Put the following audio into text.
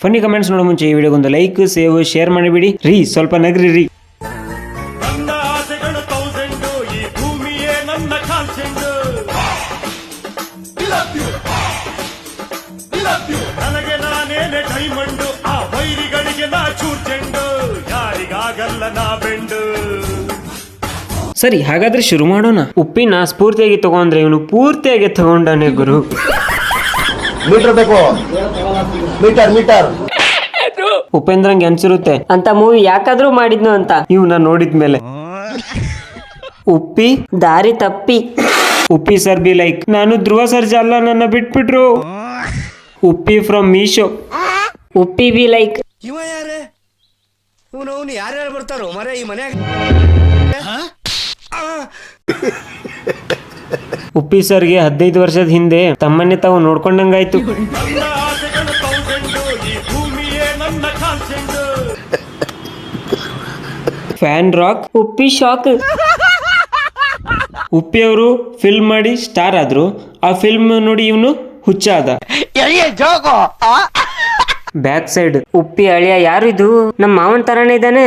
Funny comments ನೋಡೋ ಮುಂಚೆ ಈ ವಿಡಿಯೋಗೊಂದು ಲೈಕ್ ಸೇವ್ ಶೇರ್ ಮಾಡಿಬಿಡಿ ರೀ, ಸ್ವಲ್ಪ ನಗ್ರಿ ರೀ. ನನ್ನ ಆಸೆಗಳು 1000 ಈ ಭೂಮಿಯೇ ನನ್ನ ಕಾಲ್ಚೆಂಡು ನನಗೆ ನಾನೇನೆ ಡೈಮಂಡು ಆ ವೈರಿಗಳಿಗೆ ನಾ ಚೂರ್ಚೆಂಡು ಯಾರಿಗಾಗಲ್ಲ ನಾ ಬೆಂಡು. ಸರಿ, ಹಾಗಾದ್ರೆ ಶುರು ಮಾಡೋಣ. ಉಪ್ಪಿನ ಸ್ಫೂರ್ತಿಯಾಗಿ ತಗೊಂಡ್ರೆ ಇವನು ಪೂರ್ತಿಯಾಗಿ ತಗೊಂಡಾನೆ ಗುರು. ಮೀಟರ್ ಬೇಕು, ಮೀಟರ್ ಉಪೇಂದ್ರಂಗೆ ಅನ್ಸಿರುತ್ತೆ ಅಂತ ಮೂವಿ ಯಾಕಾದ್ರೂ ಮಾಡಿದ್ನು ಅಂತ ಇವನ್ನ ನೋಡಿದ್ಮೇಲೆ. ಉಪ್ಪಿ ದಾರಿ ತಪ್ಪಿ ಉಪ್ಪಿ ಸರ್ ಬಿ ಲೈಕ್, ನಾನು ಧ್ರುವ ಸರ್ಜಾ ಅಲ್ಲ, ನನ್ನ ಬಿಟ್ಬಿಟ್ರು. Uppi from Meesho. Uppi be like, ಇವ ಯಾರೇ ಇವನು ಯಾರ್ಯಾರು ಬರ್ತಾರೋ ಮರೆ ಈ ಮನ್ಯಾಗ. ಉಪ್ಪಿ ಸರ್ಗೆ 15 ವರ್ಷದ ಹಿಂದೆ ತಮ್ಮನ್ನೇ ತಾವು ನೋಡ್ಕೊಂಡಂಗಾಯ್ತು. ನನ್ನ ಆಸೆಗಳು 1000 ಈ ಭೂಮಿಯೇ ನನ್ನ ಕಾಲ್ಚೆಂಡು. Fan rock. Uppi shock. Uppi ಅವರು ಫಿಲ್ಮ್ ಮಾಡಿ ಸ್ಟಾರ್ ಆದ್ರು. ಆ ಫಿಲ್ಮ್ ನೋಡಿ ಇವನು ಹುಚ್ಚ ಆದ. Back side. ಉಪ್ಪಿ ಅಳಿಯ ಯಾರು ಇದು? ನಮ್ಮ ಮಾವನ್ ತರಾನೇ ಇದ್ದಾನೆ.